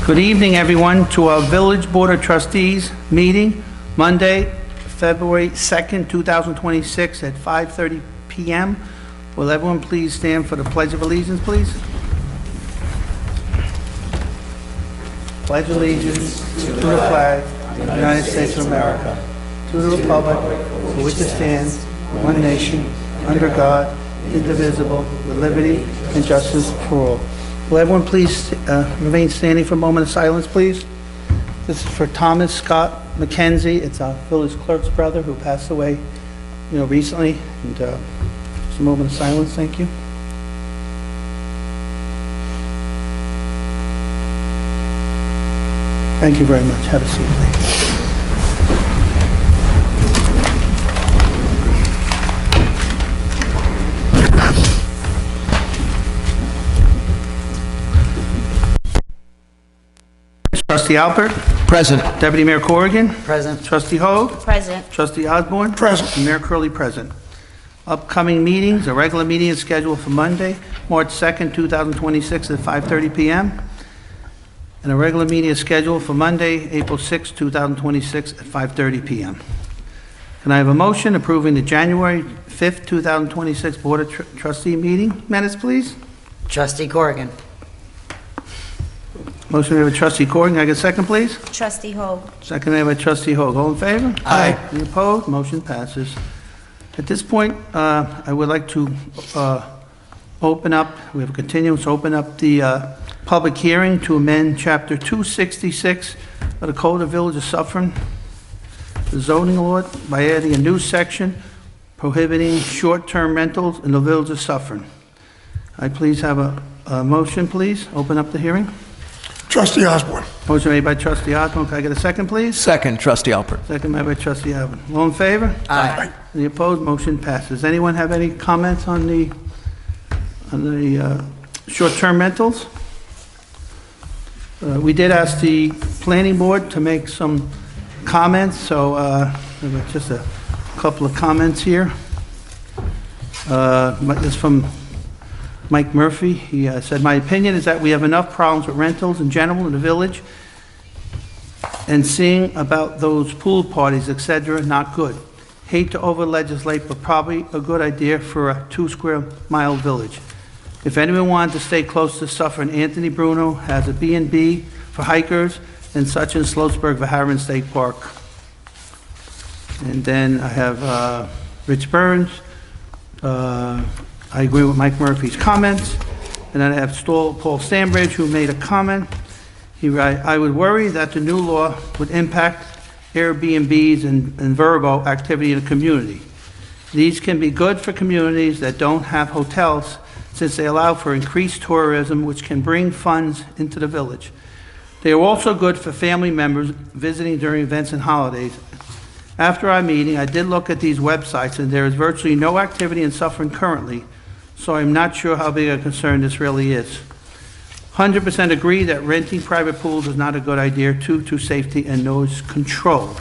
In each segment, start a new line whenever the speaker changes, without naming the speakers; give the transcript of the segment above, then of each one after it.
Good evening, everyone, to our Village Board of Trustees meeting, Monday, February 2nd, 2026 at 5:30 p.m. Will everyone please stand for the Pledge of Allegiance, please? Pledge allegiance to the flag of the United States of America, to the republic for which it stands, one nation, under God, indivisible, with liberty and justice for all. Will everyone please remain standing for a moment of silence, please? This is for Thomas Scott McKenzie. It's our village clerk's brother who passed away, recently. And just a moment of silence, thank you. Thank you very much. Have a seat, please. Trustee Alpert?
Present.
Deputy Mayor Corrigan?
Present.
Trustee Hogue?
Present.
Trustee Osborn?
Present.
And Mayor Curley present. Upcoming meetings, a regular meeting is scheduled for Monday, March 2nd, 2026 at 5:30 p.m. And a regular meeting is scheduled for Monday, April 6th, 2026 at 5:30 p.m. Can I have a motion approving the January 5th, 2026 Board of Trustee meeting minutes, please?
Trustee Corrigan.
Motion made by Trustee Corrigan. Can I get a second, please?
Trustee Hogue.
Second made by Trustee Hogue. All in favor?
Aye.
Any opposed? Motion passes. At this point, I would like to open up, we have a continuance, open up the public hearing to amend Chapter 266 of the Code of Village of Suffern, the zoning law, by adding a new section prohibiting short-term rentals in the Village of Suffern. I please have a motion, please. Open up the hearing.
Trustee Osborn.
Motion made by Trustee Osborn. Can I get a second, please?
Second, Trustee Alpert.
Second made by Trustee Alpert. All in favor?
Aye.
Any opposed? Motion passes. Anyone have any comments on the short-term rentals? We did ask the planning board to make some comments, so just a couple of comments here. This is from Mike Murphy. He said, my opinion is that we have enough problems with rentals in general in the village, and seeing about those pool parties, etc., not good. Hate to over-legislate, but probably a good idea for a 2-square-mile village. If anyone wanted to stay close to Suffern, Anthony Bruno has a B&B for hikers and such in Sloatsburg, Vaharan State Park. And then I have Rich Burns. I agree with Mike Murphy's comments. And then I have Paul Stambridge, who made a comment. He writes, I would worry that the new law would impact Airbnbs and Verbo activity in the community. These can be good for communities that don't have hotels, since they allow for increased tourism, which can bring funds into the village. They are also good for family members visiting during events and holidays. After our meeting, I did look at these websites, and there is virtually no activity in Suffern currently, so I'm not sure how big a concern this really is. 100% agree that renting private pools is not a good idea to safety and noise control.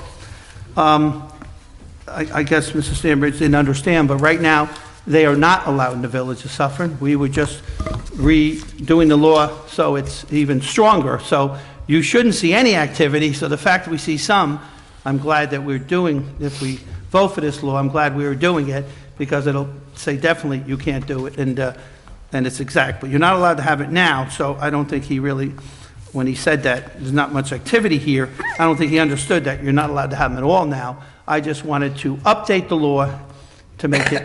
I guess Mr. Stambridge didn't understand, but right now, they are not allowed in the village of Suffern. We were just redoing the law so it's even stronger. So you shouldn't see any activity. So the fact that we see some, I'm glad that we're doing, if we vote for this law, I'm glad we are doing it, because it'll say definitely you can't do it, and it's exact. But you're not allowed to have it now, so I don't think he really, when he said that there's not much activity here, I don't think he understood that you're not allowed to have them at all now. I just wanted to update the law to make it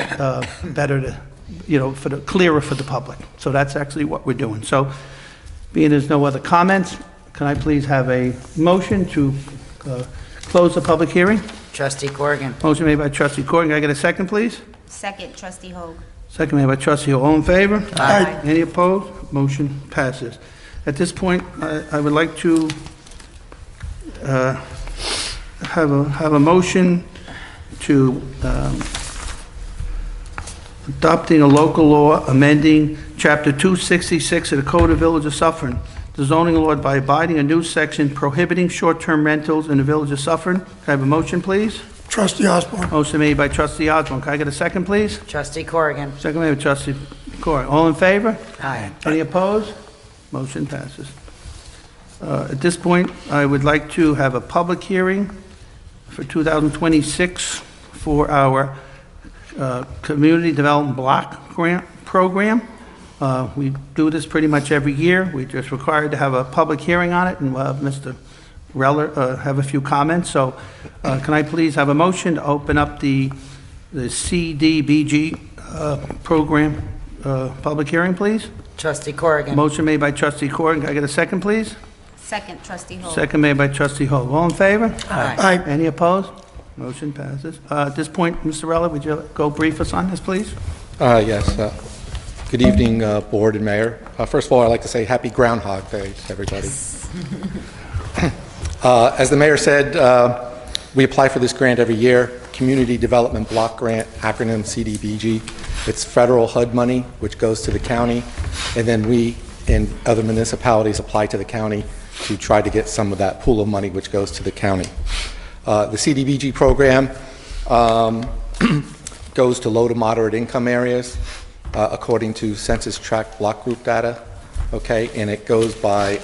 better to, clearer for the public. So that's actually what we're doing. So being there's no other comments, can I please have a motion to close the public hearing?
Trustee Corrigan.
Motion made by Trustee Corrigan. Can I get a second, please?
Second, Trustee Hogue.
Second made by Trustee Hogue. All in favor?
Aye.
Any opposed? Motion passes. At this point, I would like to have a motion to adopting a local law amending Chapter 266 of the Code of Village of Suffern, the zoning law by abiding a new section prohibiting short-term rentals in the Village of Suffern. Can I have a motion, please?
Trustee Osborn.
Motion made by Trustee Osborn. Can I get a second, please?
Trustee Corrigan.
Second made by Trustee Corrigan. All in favor?
Aye.
Any opposed? Motion passes. At this point, I would like to have a public hearing for 2026 for our Community Development Block Grant Program. We do this pretty much every year. We're just required to have a public hearing on it, and we'll have Mr. Rella have a few comments. So can I please have a motion to open up the CDBG program public hearing, please?
Trustee Corrigan.
Motion made by Trustee Corrigan. Can I get a second, please?
Second, Trustee Hogue.
Second made by Trustee Hogue. All in favor?
Aye.
Aye.
Any opposed? Motion passes. At this point, Mr. Rella, would you go brief us on this, please?
Yes. Good evening, Board and Mayor. First of all, I'd like to say Happy Groundhog Day to everybody. As the Mayor said, we apply for this grant every year, Community Development Block Grant, acronym CDBG. It's federal HUD money, which goes to the county, and then we and other municipalities apply to the county to try to get some of that pool of money which goes to the county. The CDBG program goes to low to moderate income areas according to census tract block group data, okay, and it goes by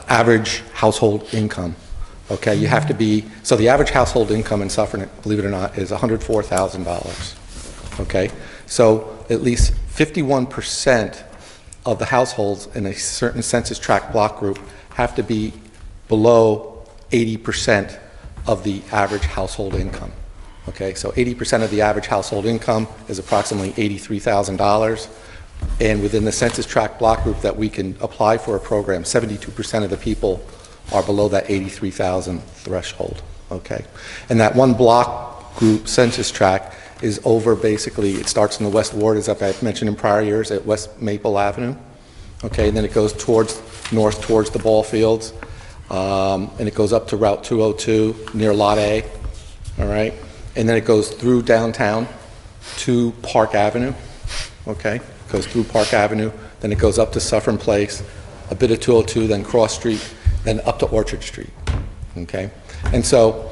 average household income. Okay, you have to be, so the average household income in Suffern, believe it or not, is $104,000. Okay, so at least 51% of the households in a certain census tract block group have to be below 80% of the average household income. Okay, so 80% of the average household income is approximately $83,000. And within the census tract block group that we can apply for a program, 72% of the people are below that 83,000 threshold. Okay, and that one block group census tract is over basically, it starts in the West Ward, as I've mentioned in prior years, at West Maple Avenue. Okay, and then it goes north towards the ball fields, and it goes up to Route 202 near Lot A. All right, and then it goes through downtown to Park Avenue. Okay, it goes through Park Avenue, then it goes up to Suffern Place, a bit of 202, then Cross Street, then up to Orchard Street. Okay, and so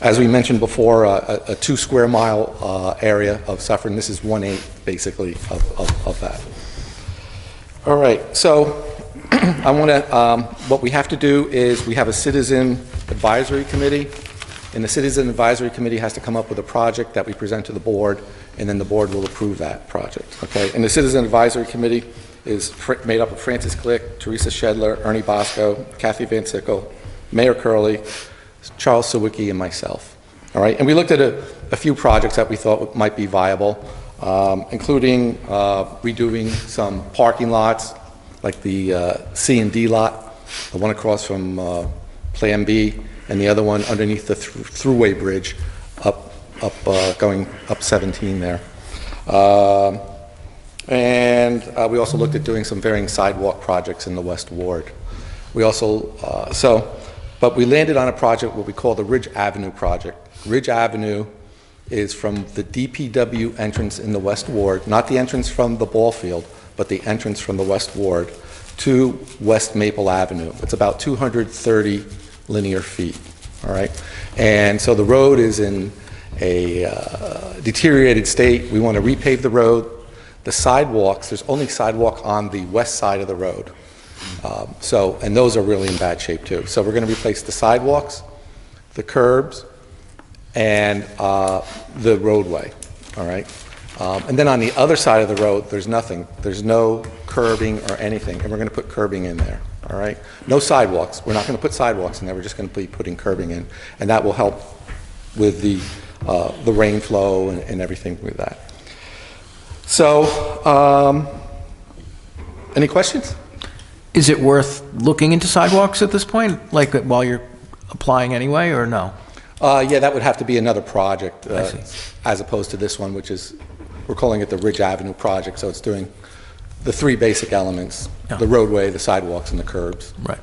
as we mentioned before, a 2 square mile area of Suffern, this is 1/8 basically of that. All right, so I want to, what we have to do is we have a citizen advisory committee, and the citizen advisory committee has to come up with a project that we present to the board, and then the board will approve that project. Okay, and the citizen advisory committee is made up of Francis Glick, Teresa Shedler, Ernie Bosco, Kathy Van Sickle, Mayor Curley, Charles Sawicki, and myself. All right, and we looked at a few projects that we thought might be viable, including redoing some parking lots, like the C and D lot, the one across from Plan B, and the other one underneath the thruway bridge going up 17 there. And we also looked at doing some varying sidewalk projects in the West Ward. We also, but we landed on a project what we call the Ridge Avenue project. Ridge Avenue is from the DPW entrance in the West Ward, not the entrance from the ball field, but the entrance from the West Ward to West Maple Avenue. It's about 230 linear feet, all right? And so the road is in a deteriorated state. We want to repave the road. The sidewalks, there's only sidewalk on the west side of the road. And those are really in bad shape too. So we're going to replace the sidewalks, the curbs, and the roadway, all right? And then on the other side of the road, there's nothing. There's no curbing or anything, and we're going to put curbing in there, all right? No sidewalks. We're not going to put sidewalks in there. We're just going to be putting curbing in, and that will help with the rain flow and everything with that. So, any questions?
Is it worth looking into sidewalks at this point, like while you're applying anyway, or no?
Yeah, that would have to be another project
I see.
as opposed to this one, which is, we're calling it the Ridge Avenue project. So it's doing the 3 basic elements,
Yeah.
the roadway, the sidewalks, and the curbs
Right.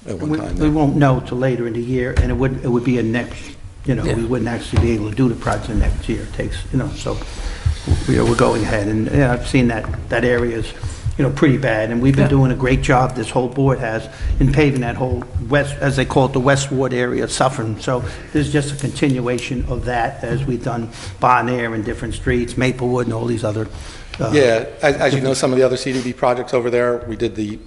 at one time.
We won't know till later in the year, and it would be a next,
Yeah.
we wouldn't actually be able to do the project next year. It takes, so we're going ahead, and I've seen that area is pretty bad. And we've been doing a great job, this whole board has, in paving that whole west, as they call it, the West Ward area of Suffern. So this is just a continuation of that, as we've done Bon Air and different streets, Maplewood and all these other.
Yeah, as you know, some of the other CDB projects over there, we did the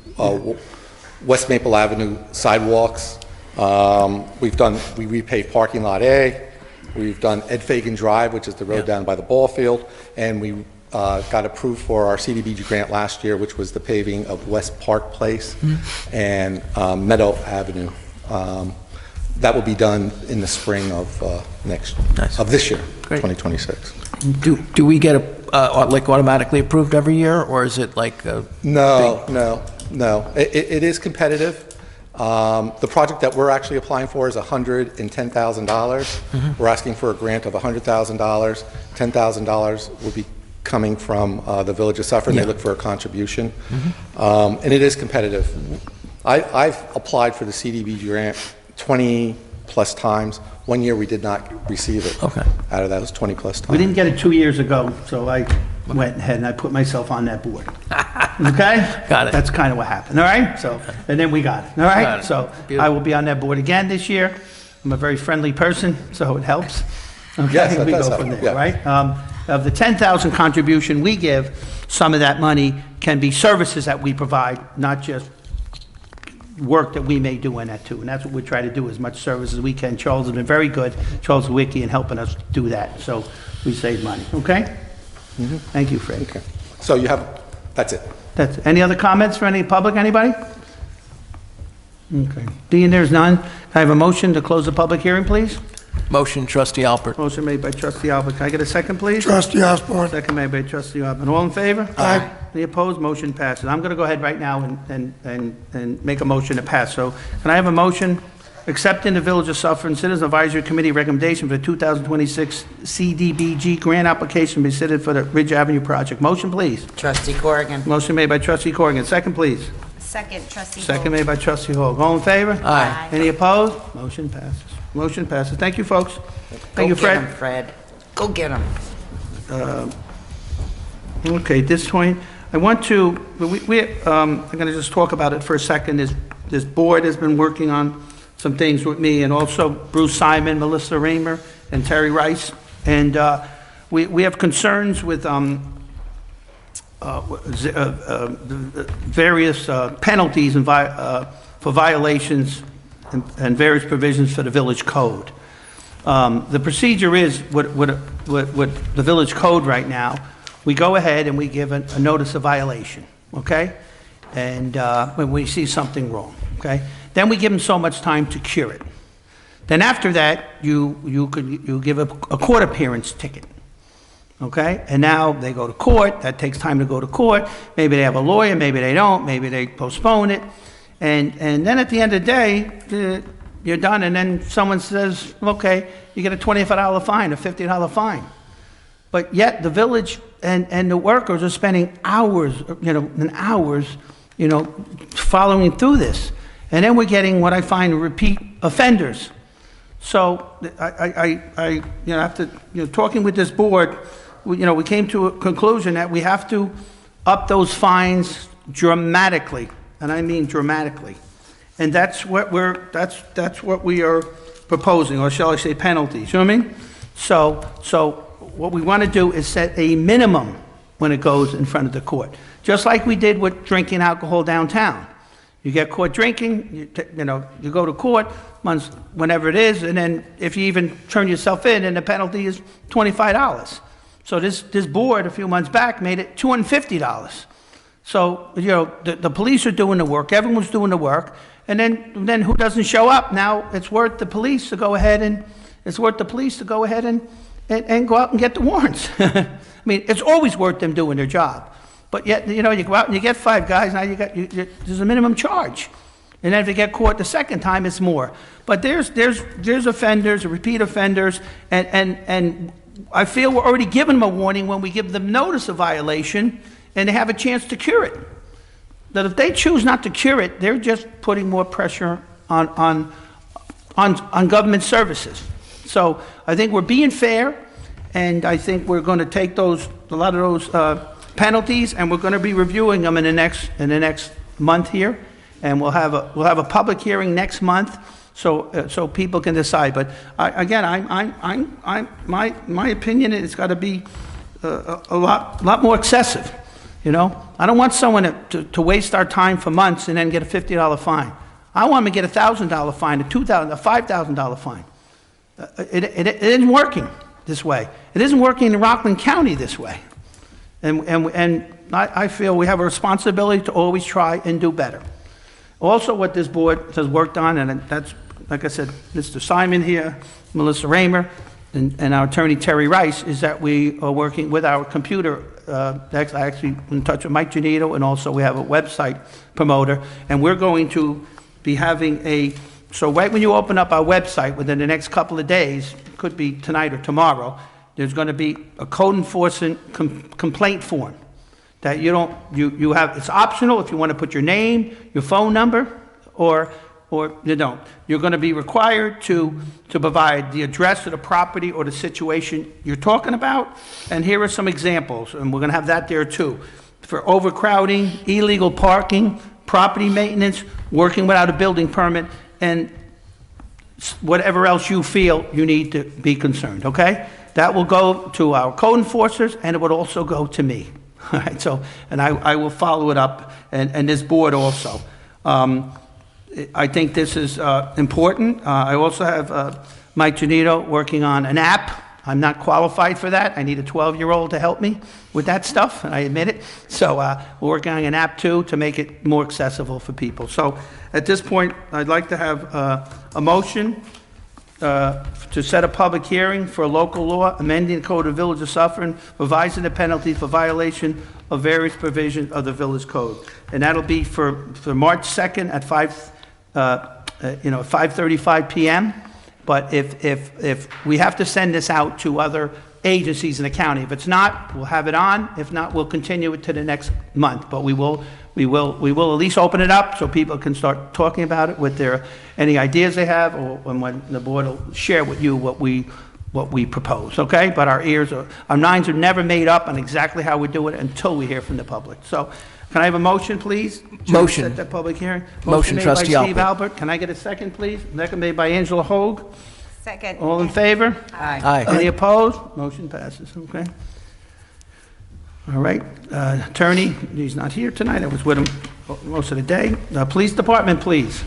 West Maple Avenue sidewalks. We repaved parking lot A. We've done Ed Fagan Drive, which is the road down by the ball field, and we got approved for our CDBG grant last year, which was the paving of West Park Place and Meadow Avenue. That will be done in the spring of of this year,
Great.
2026.
Do we get like automatically approved every year, or is it like a
No. It is competitive. The project that we're actually applying for is $110,000. We're asking for a grant of $100,000. $10,000 will be coming from the Village of Suffern. They look for a contribution. And it is competitive. I've applied for the CDBG grant 20 plus times. 1 year we did not receive it.
Okay.
Out of that, it was 20 plus times.
We didn't get it 2 years ago, so I went ahead and I put myself on that board. Okay?
Got it.
That's kind of what happened, all right? So, and then we got it, all
Got
right?
it.
So
Beautiful.
I will be on that board again this year. I'm a very friendly person, so it helps. Okay?
Yes, that
We
does
go
help,
from there,
yeah.
right? Of the 10,000 contribution we give, some of that money can be services that we provide, not just work that we may do in that too. And that's what we try to do, as much service as we can. Charles has been very good, Charles Sawicki, in helping us do that. So we save money, okay? Thank you, Fred.
Okay. So you have, that's it.
That's, any other comments for any public, anybody? Okay. Being there's none, can I have a motion to close the public hearing, please?
motion, Trustee Alpert?
Motion made by trustee Alpert. Can I get a second, please?
Trustee Osborn.
Second made by trustee Osborn. All in favor?
Aye.
Any opposed? Motion passes. I'm going to go ahead right now and make a motion to pass. So can I have a motion accepting the Village of Suffern Citizens Advisory Committee recommendation for the 2026 CDBG grant application be submitted for the Ridge Avenue project? Motion, please.
Trustee Corrigan.
Motion made by trustee Corrigan. Second, please.
Second, trustee Hogue.
Second made by trustee Hogue. All in favor?
Aye.
Any opposed? Motion passes. Motion passes. Thank you, folks. Thank you,
Go get
Fred.
him, Fred. Go get him.
Okay, at this point, I want to, I'm going to just talk about it for a second. This board has been working on some things with me, and also Bruce Simon, Melissa Raymer, and Terry Rice. And we have concerns with various penalties and for violations and various provisions for the village code. The procedure is, what the village code right now, we go ahead and we give a notice of violation, okay? And when we see something wrong, okay? Then we give them so much time to cure it. Then after that, you give a court appearance ticket, okay? And now they go to court. That takes time to go to court. Maybe they have a lawyer, maybe they don't, maybe they postpone it. And then at the end of the day, you're done, and then someone says, okay, you get a $25 fine, a $50 fine. But yet the village and the workers are spending hours, and hours, following through this. And then we're getting what I find repeat offenders. So I after talking with this board, we came to a conclusion that we have to up those fines dramatically, and I mean dramatically. And that's what we are proposing, or shall I say penalties, you know what I mean? So what we want to do is set a minimum when it goes in front of the court. Just like we did with drinking alcohol downtown. You get caught drinking, you go to court, whenever it is, and then if you even turn yourself in, then the penalty is $25. So this board, a few months back, made it $250. So, the police are doing the work, everyone's doing the work, and then who doesn't show up? Now it's worth the police to go ahead and go out and get the warrants. I mean, it's always worth them doing their job. But yet, you go out and you get 5 guys, now there's a minimum charge. And then if they get caught the second time, it's more. But there's offenders, repeat offenders, and I feel we're already giving them a warning when we give them notice of violation, and they have a chance to cure it. That if they choose not to cure it, they're just putting more pressure on government services. So I think we're being fair, and I think we're going to take a lot of those penalties, and we're going to be reviewing them in the next month here, and we'll have a public hearing next month, so people can decide. But my opinion is it's got to be a lot more excessive. You know, I don't want someone to waste our time for months and then get a $50 fine. I want them to get a $1,000 fine, a $2,000, a $5,000 fine. It isn't working this way. It isn't working in Rockland County this way. And I feel we have a responsibility to always try and do better. Also, what this board has worked on, and that's, like I said, Mr. Simon here, Melissa Raymer, and our attorney Terry Rice, is that we are working with our computer. I actually in touch with Mike Janito, and also we have a website promoter, and we're going to be having so right when you open up our website within the next couple of days, could be tonight or tomorrow, there's going to be a code enforcement complaint form that you have. It's optional if you want to put your name, your phone number, or you don't. You're going to be required to provide the address of the property or the situation you're talking about. And here are some examples, and we're going to have that there too. For overcrowding, illegal parking, property maintenance, working without a building permit, and whatever else you feel you need to be concerned, okay? That will go to our code enforcers, and it would also go to me. All right, so, and I will follow it up, and this board also. I think this is important. I also have Mike Janito working on an app. I'm not qualified for that. I need a 12-year-old to help me with that stuff, and I admit it. So we're working on an app, too, to make it more accessible for people. So at this point, I'd like to have a motion to set a public hearing for a local law amending the Code of Village of Suffern, revising the penalty for violation of various provisions of the Village Code. And that'll be for March 2nd at 5:35 p.m. But if we have to send this out to other agencies in the county, if it's not, we'll have it on. If not, we'll continue it to the next month. But we will at least open it up so people can start talking about it with any ideas they have, or when the board will share with you what we propose, okay? But our minds are never made up on exactly how we do it until we hear from the public. So can I have a motion, please?
Motion.
To set that public hearing?
Motion,
made
Trustee
by Steve
Alpert.
Alpert. Can I get a second, please? Second made by Angela Hogue.
Second.
All in favor?
Aye.
Aye.
Any opposed? Motion passes, okay? All right, attorney, he's not here tonight. I was with him most of the day. Police department, please.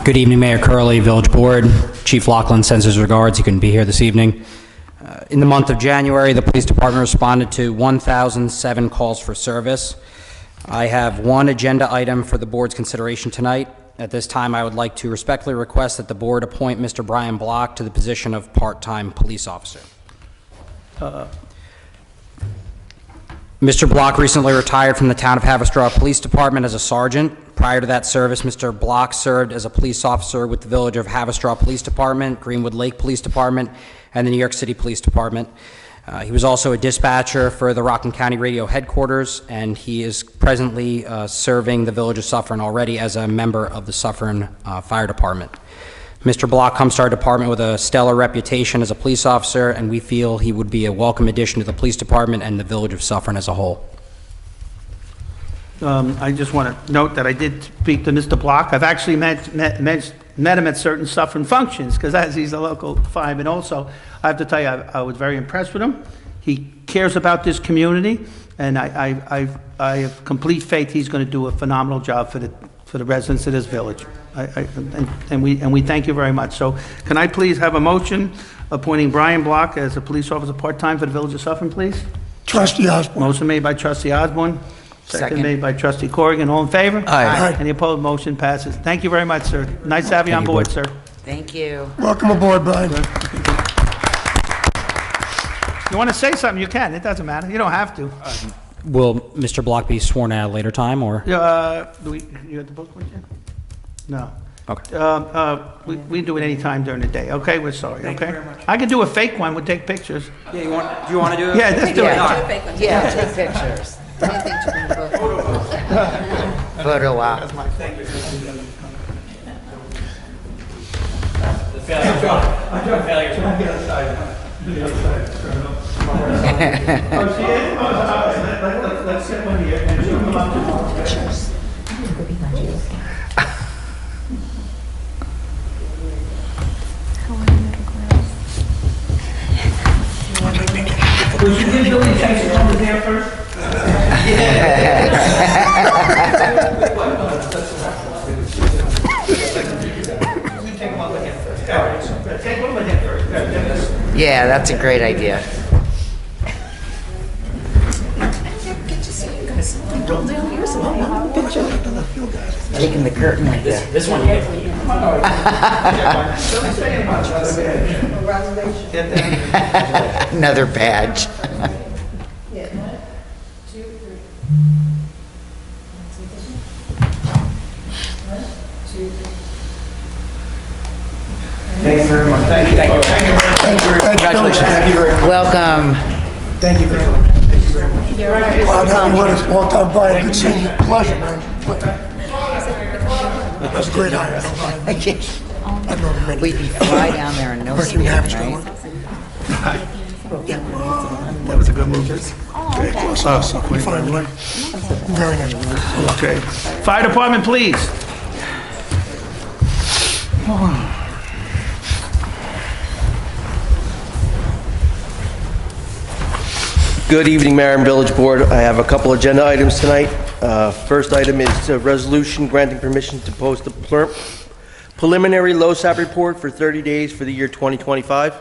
Good evening, Mayor Curley, Village Board. Chief Lachlan sends his regards. He couldn't be here this evening. In the month of January, the police department responded to 1,007 calls for service. I have one agenda item for the board's consideration tonight. At this time, I would like to respectfully request that the board appoint Mr. Brian Block to the position of part-time police officer. Mr. Block recently retired from the Town of Haverstraw Police Department as a sergeant. Prior to that service, Mr. Block served as a police officer with the Village of Haverstraw Police Department, Greenwood Lake Police Department, and the New York City Police Department. He was also a dispatcher for the Rockland County Radio Headquarters, and he is presently serving the Village of Suffern already as a member of the Suffern Fire Department. Mr. Block comes to our department with a stellar reputation as a police officer, and we feel he would be a welcome addition to the police department and the Village of Suffern as a whole.
I just want to note that I did speak to Mr. Block. I've actually met him at certain Suffern functions, because as he's a local fireman also, I have to tell you, I was very impressed with him. He cares about this community, and I have complete faith he's going to do a phenomenal job for the residents of this village. And we thank you very much. So can I please have a motion appointing Brian Block as a police officer part-time for the Village of Suffern, please?
Trustee Osborn.
Motion made by Trustee Osborn. Second
Second.
made by Trustee Corrigan. All in favor?
Aye.
Any opposed? Motion passes. Thank you very much, sir. Nice to have you on board, sir.
Thank you.
Welcome aboard, Brian.
You want to say something, you can. It doesn't matter. You don't have to.
Will Mr. Block be sworn at a later time, or?
You got the book with you? No.
Okay.
We do it any time during the day. Okay, we're sorry, okay? I could do a fake one. We'll take pictures.
Yeah, do you want to do it?
Yeah, let's do it.
Yeah, take pictures. Photo op.
Let's sit one here and zoom them up to would you give Billy a chance to come to there first? Take one with him first. Take one with him first.
Yeah, that's a great idea. Taking the curtain like that.
This one here.
Another badge.
Thank you very much. Thank you.
Congratulations.
Welcome.
Thank you very much. I'm happy with us. Long time Brian. Good seeing you. Pleasure, man. That's a great hire. I've known him many
We can fly down there and no
Working
speed,
half
right?
That was a good move.
Very close. Finally. Very nice.
Okay. Fire department, please.
Good evening, Mayor and Village Board. I have a couple agenda items tonight. First item is a resolution granting permission to post a preliminary LoSAP report for 30 days for the year 2025.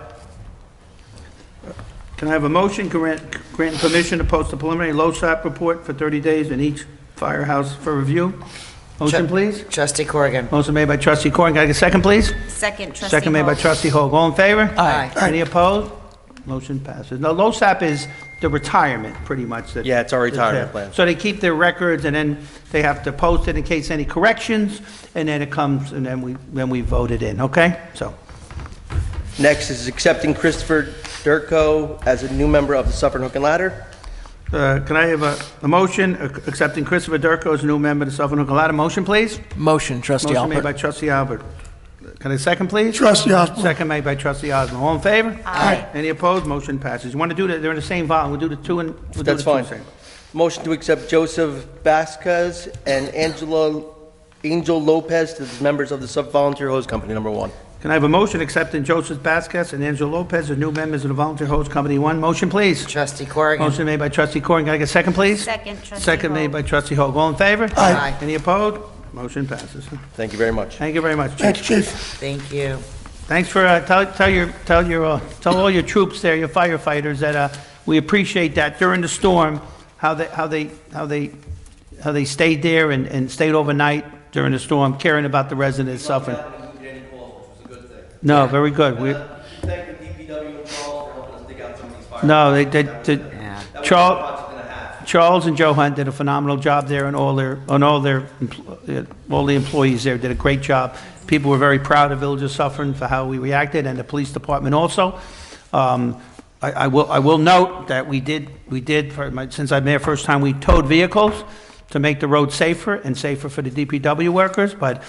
Can I have a motion granting permission to post a preliminary LoSAP report for 30 days in each firehouse for review? Motion, please.
Trustee Corrigan.
Motion made by trustee Corrigan. Can I get a second, please?
Second, trustee
Second made by
Hogue.
trustee Hogue. All in favor?
Aye.
Any opposed? Motion passes. Now, LoSAP is the retirement, pretty much.
Yeah, it's our retirement plan.
So they keep their records, and then they have to post it in case any corrections, and then it comes, and then we vote it in, okay? So,
Next is accepting Christopher Durko as a new member of the Suffern Hook and Ladder.
can I have a motion accepting Christopher Durko as a new member of the Suffern Hook and Ladder? Motion, please?
Motion, trustee
Motion made by
Alpert.
trustee Alpert. Can I second, please?
Trustee Osborn.
Second made by trustee Osborn. All in favor?
Aye.
Any opposed? Motion passes. You want to do that, they're in the same volume, we'll do the two and, we'll do
That's
the two
fine.
same.
Motion to accept Joseph Vasquez and Angel Lopez as members of the Sub Volunteer Hose Company, number 1.
Can I have a motion accepting Joseph Vasquez and Angelo Lopez as new members of the Volunteer Hose Company 1? Motion, please.
Trustee Corrigan.
Motion made by trustee Corrigan. Can I get a second, please?
Second, trustee
Second made
Hogue.
by trustee Hogue. All in favor?
Aye.
Any opposed? Motion passes.
Thank you very much.
Thank you very much, Chief.
Thank you, Chief.
Thank you.
Thanks for, tell all your troops there, your firefighters, that we appreciate that during the storm, how they stayed there and stayed overnight during the storm, caring about the residents suffering. No, very good. We,
Thank the DPW and Charles for helping us dig out some of these fires.
no, they did,
Yeah.
Charles and Joe Hunt did a phenomenal job there, and all the employees there did a great job. People were very proud of Village of Suffern for how we reacted, and the police department also. I will note that we did, since I've been there first time, we towed vehicles to make the road safer and safer for the DPW workers, but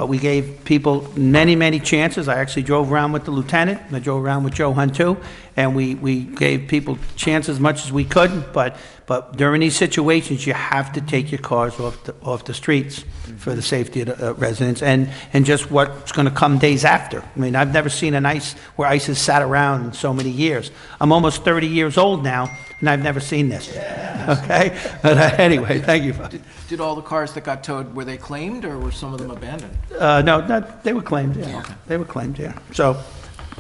we gave people many chances. I actually drove around with the lieutenant, and I drove around with Joe Hunt too, and we gave people chances as much as we could, but during these situations, you have to take your cars off the streets for the safety of the residents, and just what's gonna come days after. I mean, I've never seen where ice has sat around in so many years. I'm almost 30 years old now, and I've never seen this, okay? But anyway, thank you.
Did all the cars that got towed, were they claimed or were some of them abandoned?
No, they were claimed, yeah. They were claimed, yeah. So,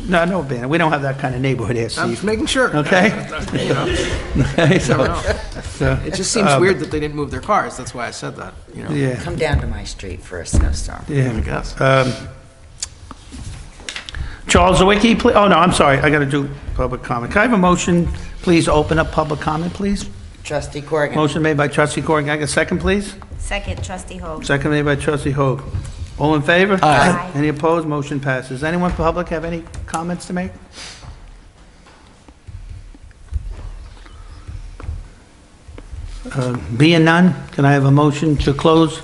no abandonment. We don't have that kind of neighborhood here,
I'm
Steve.
just making sure.
Okay? Okay, so,
It just seems weird that they didn't move their cars. That's why I said that, you know?
yeah,
Come down to my street for a snowstorm.
yeah. Charles Sawicki, please, oh, no, I'm sorry, I gotta do public comment. Can I have a motion, please, open up public comment, please?
Trustee Corrigan.
Motion made by trustee Corrigan. Can I get a second, please?
Second, trustee Hogue.
Second made by trustee Hogue. All in favor?
Aye.
Any opposed? Motion passes. Anyone from the public have any comments to make? Being none, can I have a motion to close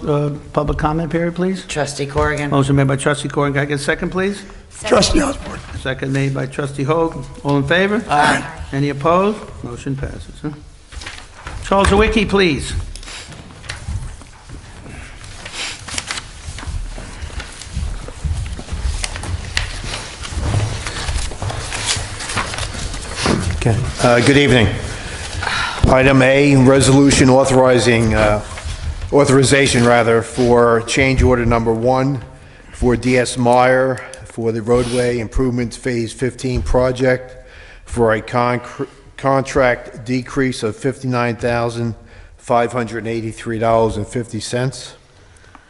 public comment period, please?
Trustee Corrigan.
Motion made by trustee Corrigan. Can I get a second, please?
Trustee Osborn.
Second made by trustee Hogue. All in favor? Aye. Any opposed? Motion passes. Huh? Charles Sawicki, please.
Okay. Good evening. Item A, resolution authorization for change order number 1 for DS Meyer for the roadway improvements phase 15 project for a contract decrease of $59,583.50.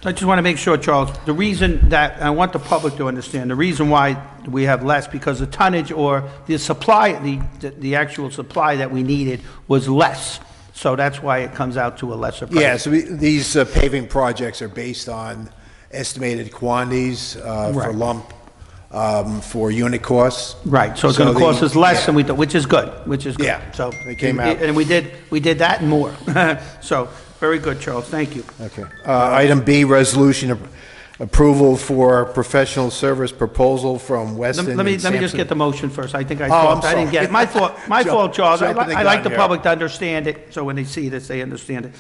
I just want to make sure, Charles, the reason that, I want the public to understand, the reason why we have less, because the tonnage or the supply, the actual supply that we needed was less. So that's why it comes out to a lesser price.
Yeah, so these paving projects are based on estimated quantities for
Right.
lump, for unit costs.
Right, so it's
So
going to cost us less
yeah.
than we thought, which is good,
Yeah,
So,
it came out.
and we did that and more. So, very good, Charles, thank you.
Okay. Item B, resolution approval for professional service proposal from Weston
Let me
and
just
Sampson.
get the motion first. I think I
I'm
didn't
sorry.
get it. My fault, Charles. I
Jumping the
like
gun
the
here.
public to understand it, so when they see this, they understand it.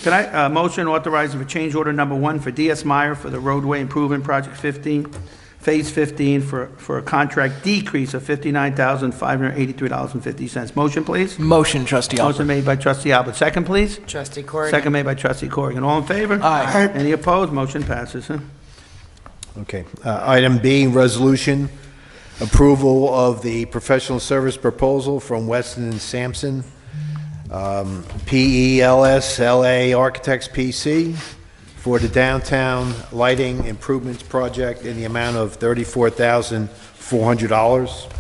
Can I, motion authorizing for change order number 1 for DS Meyer for the roadway improvement project 15, phase 15 for a contract decrease of $59,583.50. Motion, please?
Motion, trustee
Motion
Alpert.
made by trustee Albert. Second, please?
Trustee Corrigan.
Second made by trustee Corrigan. All in favor?
Aye.
Any opposed? Motion passes, huh?
Okay. Item B, resolution approval of the professional service proposal from Weston and Sampson, PELS LA Architects PC, for the downtown lighting improvements project in the amount of $34,400.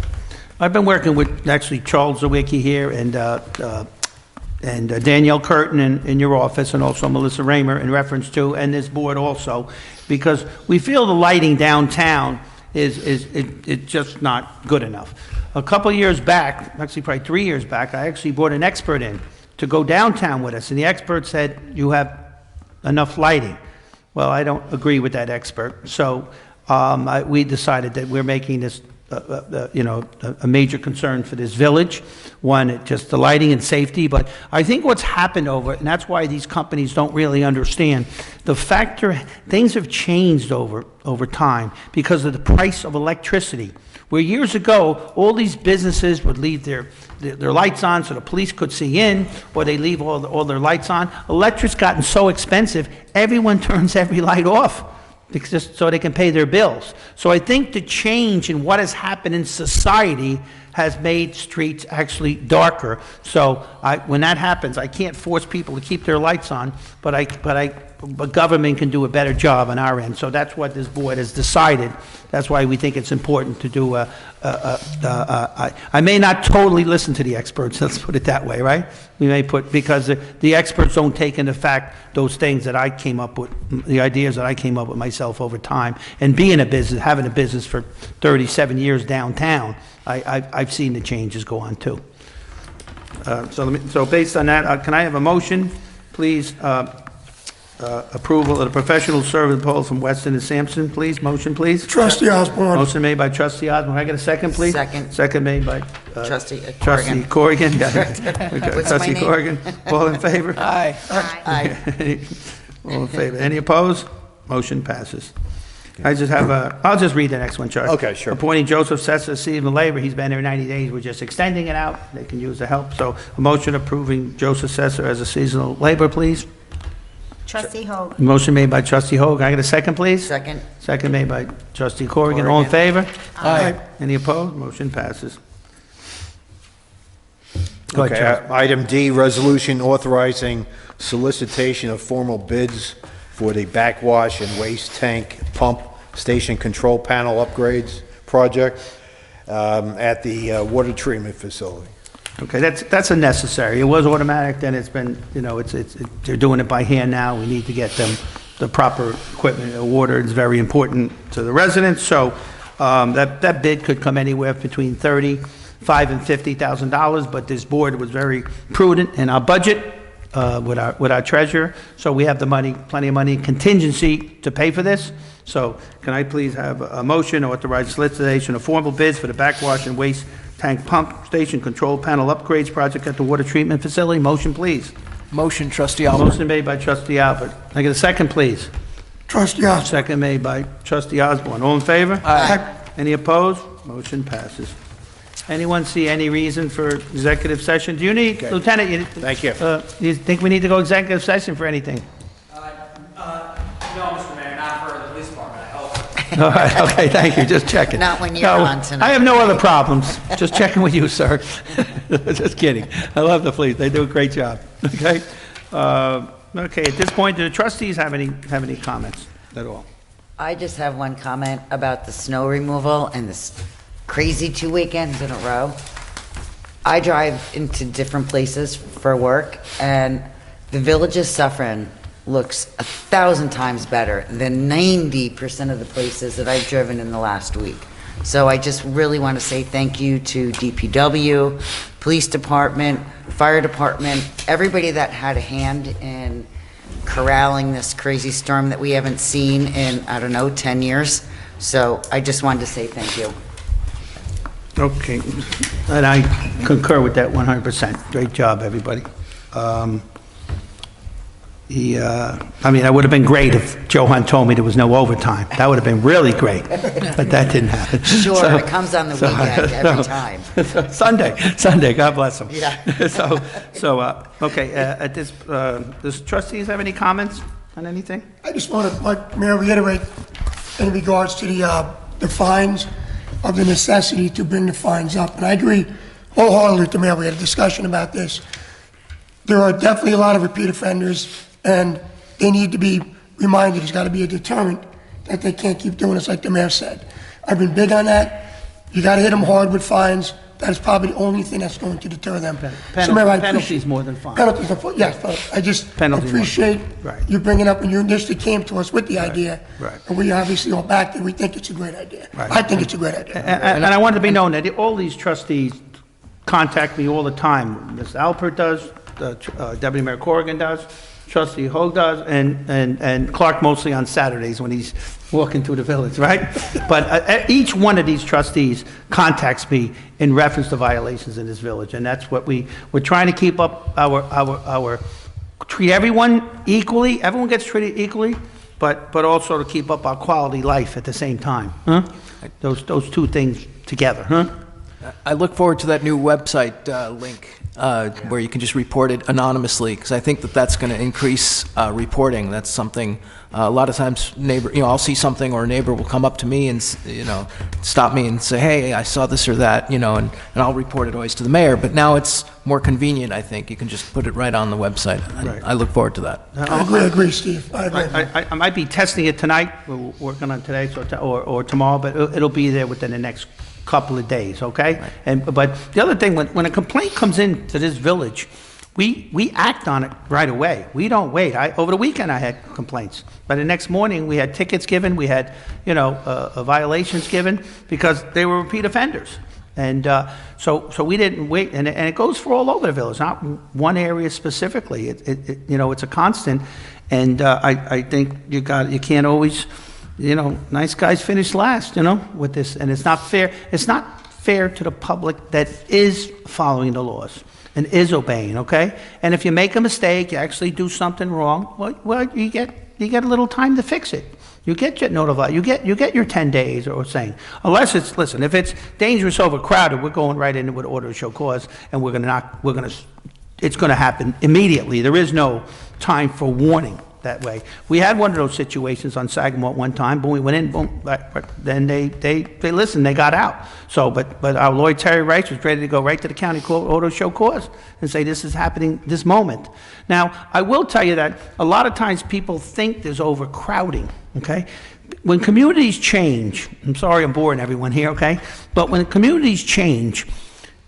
I've been working with, actually, Charles Sawicki here and Danielle Curtin in your office, and also Melissa Raymer in reference to, and this board also, because we feel the lighting downtown is just not good enough. A couple years back, actually probably 3 years back, I actually brought an expert in to go downtown with us, and the expert said, you have enough lighting. Well, I don't agree with that expert, so we decided that we're making this a major concern for this village. One, just the lighting and safety, but I think what's happened over, and that's why these companies don't really understand, the factor, things have changed over time because of the price of electricity. Where years ago, all these businesses would leave their lights on so the police could see in, or they leave all their lights on. Electric's gotten so expensive, everyone turns every light off, because so they can pay their bills. So I think the change in what has happened in society has made streets actually darker. So when that happens, I can't force people to keep their lights on, but government can do a better job on our end. So that's what this board has decided. That's why we think it's important to do I may not totally listen to the experts, let's put it that way, right? We may because the experts don't take into fact those things that I came up with, the ideas that I came up with myself over time. And being a business, having a business for 37 years downtown, I've seen the changes go on too. So based on that, can I have a motion, please? Approval of the professional service proposal from Weston and Sampson, please. Motion, please.
Trustee Osborn.
Motion made by trustee Osborn. Can I get a second, please?
Second.
Second made by
Trustee
trustee
Corrigan.
Corrigan.
What's
Trustee
my name?
Corrigan. All in favor?
Aye.
Aye.
All in favor. Any opposed? Motion passes. I just have I'll just read the next one, Charlie.
Okay, sure.
Appointing Joseph Sessa, seasonal labor. He's been there 90 days. We're just extending it out. They can use the help. So a motion approving Joseph Sessa as a seasonal labor, please.
Trustee Hogue.
Motion made by trustee Hogue. Can I get a second, please?
Second.
Second made by trustee Corrigan. All in favor?
Aye.
Any opposed? Motion passes. Go ahead,
Okay,
Charles.
item D, resolution authorizing solicitation of formal bids for the backwash and waste tank pump station control panel upgrades project at the water treatment facility.
Okay, that's a necessary. It was automatic, then it's been, they're doing it by hand now. We need to get them the proper equipment ordered. It's very important to the residents. So that bid could come anywhere between $35,000 and $50,000, but this board was very prudent in our budget with our treasurer, so we have the money, plenty of money in contingency to pay for this. So can I please have a motion to authorize solicitation of formal bids for the backwash and waste tank pump station control panel upgrades project at the water treatment facility? Motion, please.
Motion, trustee Alpert.
Motion made by trustee Alpert. Can I get a second, please?
Trustee Osborn.
Second made by trustee Osborn. All in favor?
Aye.
Any opposed? Motion passes. Anyone see any reason for executive session? Do you need, Lieutenant,
Thank you.
you think we need to go executive session for anything?
No, Mr. Mayor, not for the police department, I hope.
All right, okay, thank you, just checking.
Not when you're
No,
on tonight.
I have no other problems, just checking with you, sir. Just kidding. I love the police, they do a great job, okay? Okay, at this point, do the trustees have any comments at all?
I just have one comment about the snow removal and this crazy 2 weekends in a row. I drive into different places for work, and the village of Suffern looks 1,000 times better than 90% of the places that I've driven in the last week. So I just really want to say thank you to DPW, police department, fire department, everybody that had a hand in corralling this crazy storm that we haven't seen in, I don't know, 10 years. So I just wanted to say thank you.
Okay, and I concur with that 100%. Great job, everybody. I mean, it would have been great if Joe Hunt told me there was no overtime. That would have been really great, but that didn't happen.
Sure,
So-
it comes on the weekend every time.
Sunday, God bless them.
Yeah.
Okay, at this, does trustees have any comments on anything?
I just want to, like, Mayor, reiterate in regards to the fines, of the necessity to bring the fines up. And I agree wholeheartedly with the Mayor. We had a discussion about this. There are definitely a lot of repeat offenders, and they need to be reminded, there's got to be a deterrent that they can't keep doing this like the Mayor said. I've been big on that. You got to hit them hard with fines. That is probably the only thing that's going to deter them. So, Mayor, I
Penalties more than fines.
Penalties, yes, but I just
Penalties more.
appreciate
Right.
you bringing up, when you initially came to us with the idea.
right.
And we obviously all backed it. We think it's a great idea.
Right.
I think it's a great idea.
And I wanted to be known that all these trustees contact me all the time. Ms. Alpert does, Deputy Mayor Corrigan does, Trustee Hogue does, and Clarke mostly on Saturdays when he's walking through the village, right? But each one of these trustees contacts me in reference to violations in this village, and that's what we're trying to keep up our treat everyone equally, everyone gets treated equally, but also to keep up our quality life at the same time, huh? Those two things together, huh?
I look forward to that new website link where you can just report it anonymously, because I think that that's going to increase reporting. That's something a lot of times I'll see something, or a neighbor will come up to me and stop me and say, hey, I saw this or that, and I'll report it always to the mayor. But now it's more convenient, I think. You can just put it right on the website.
Right.
I look forward to that.
I agree, Steve. I agree.
I might be testing it tonight, we're working on today, or tomorrow, but it'll be there within the next couple of days, okay? Right. But the other thing, when a complaint comes into this village, we act on it right away. We don't wait. Over the weekend, I had complaints. By the next morning, we had tickets given, we had, violations given, because they were repeat offenders. And so we didn't wait, and it goes for all over the village, not one area specifically. It's a constant, and I think you can't always, nice guys finish last, with this, and it's not fair. It's not fair to the public that is following the laws and is obeying, okay? And if you make a mistake, you actually do something wrong, well, you get a little time to fix it. You get notified. You get your 10 days or saying, unless if it's dangerous, overcrowded, we're going right into an order to show cause, and it's going to happen immediately. There is no time for warning that way. We had one of those situations on Sagamore one time, but we went in, boom, but then they listened, they got out. So, but our lawyer Terry Rice was ready to go right to the county court, order to show cause, and say this is happening this moment. Now, I will tell you that a lot of times people think there's overcrowding, okay? When communities change, I'm sorry I'm boring everyone here, okay? But when communities change,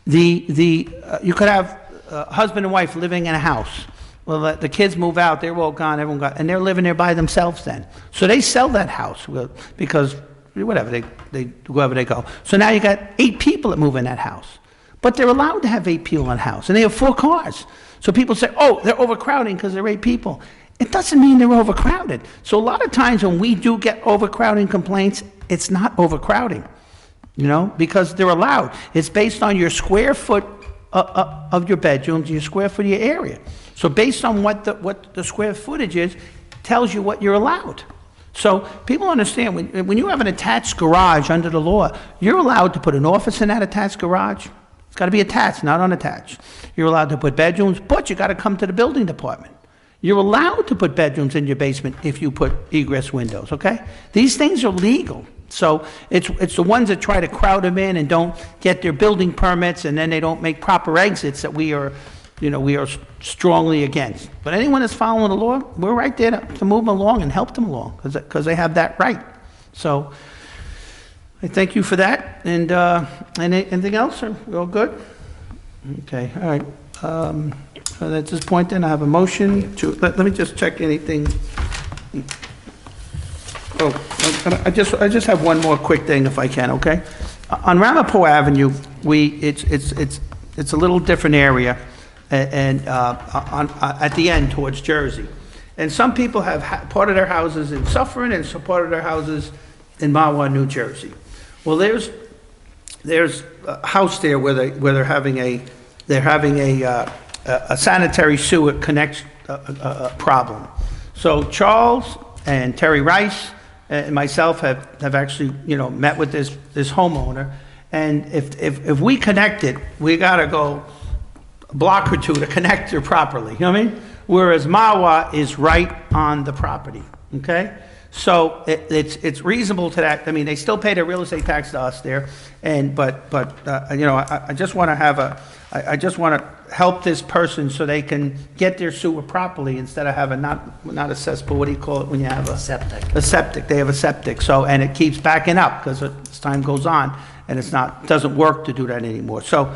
you could have a husband and wife living in a house. Well, the kids move out, they're all gone, everyone got, and they're living there by themselves then. So they sell that house because whatever, wherever they go. So now you got 8 people that move in that house. But they're allowed to have 8 people in that house, and they have 4 cars. So people say, oh, they're overcrowding because there are 8 people. It doesn't mean they're overcrowded. So a lot of times when we do get overcrowding complaints, it's not overcrowding, because they're allowed. It's based on your square foot of your bedrooms, your square foot of your area. So based on what the square footage is, tells you what you're allowed. So people understand, when you have an attached garage under the law, you're allowed to put an office in that attached garage. It's got to be attached, not unattached. You're allowed to put bedrooms, but you got to come to the building department. You're allowed to put bedrooms in your basement if you put egress windows, okay? These things are legal. So it's the ones that try to crowd them in and don't get their building permits, and then they don't make proper exits that we are strongly against. But anyone that's following the law, we're right there to move them along and help them along, because they have that right. So I thank you for that. And anything else? Are we all good? Okay, all right. At this point, then, I have a motion to, let me just check anything. Oh, I just have one more quick thing, if I can, okay? On Ramapo Avenue, it's a little different area, and at the end towards Jersey. And some people have part of their houses in Suffern and some part of their houses in Mahwah, New Jersey. Well, there's a house there where they're having a sanitary sewer connection problem. So Charles and Terry Rice and myself have actually, met with this homeowner. And if we connect it, we gotta go a block or two to connect it properly, you know what I mean? Whereas Mahwah is right on the property, okay? So it's reasonable to that. I mean, they still pay their real estate tax to us there, but I just want to I just want to help this person so they can get their sewer properly instead of having not a cesspool. What do you call it when you have a
Septic.
A septic. They have a septic. So, and it keeps backing up because as time goes on, and doesn't work to do that anymore. So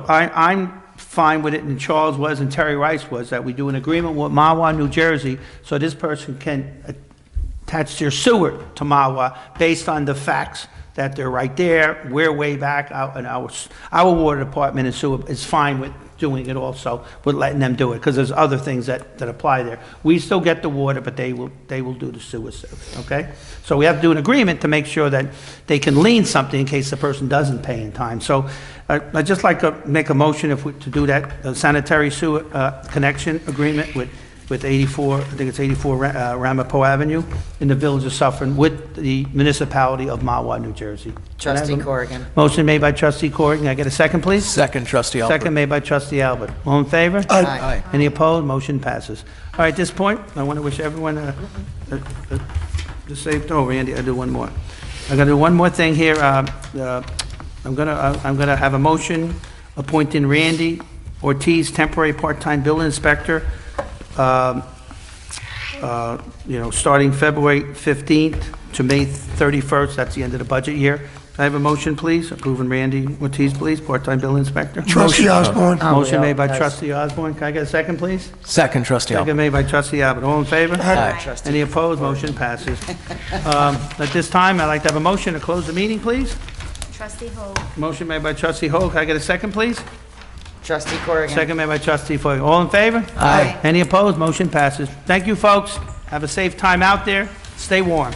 I'm fine with it, and Charles was, and Terry Rice was, that we do an agreement with Mahwah, New Jersey, so this person can attach their sewer to Mahwah based on the facts that they're right there. We're way back, and our water department and sewer is fine with doing it also, with letting them do it, because there's other things that apply there. We still get the water, but they will do the sewer service, okay? So we have to do an agreement to make sure that they can lien something in case the person doesn't pay in time. So I'd just like to make a motion to do that, sanitary sewer connection agreement with 84, I think it's 84 Ramapo Avenue in the village of Suffern with the municipality of Mahwah, New Jersey.
Trustee Corrigan.
Motion made by Trustee Corrigan. Can I get a second, please?
Second, Trustee Alpert.
Second made by Trustee Albert. All in favor?
Aye.
Any opposed? Motion passes. All right, at this point, I want to wish everyone a safe, oh, Randy, I'll do one more. I'm going to do one more thing here. I'm going to have a motion appointing Randy Ortiz, temporary part-time building inspector, starting February 15th to May 31st. That's the end of the budget year. Can I have a motion, please? Approving Randy Ortiz, please, part-time building inspector.
Trustee Osborn.
Motion made by Trustee Osborn. Can I get a second, please?
Second, Trustee
Second
Alpert.
made by Trustee Abbott. All in favor?
Aye.
Any opposed? Motion passes. At this time, I'd like to have a motion to close the meeting, please.
Trustee Hogue.
Motion made by Trustee Hogue. Can I get a second, please?
Trustee Corrigan.
Second made by Trustee Foy. All in favor?
Aye.
Any opposed? Motion passes. Thank you, folks. Have a safe time out there. Stay warm.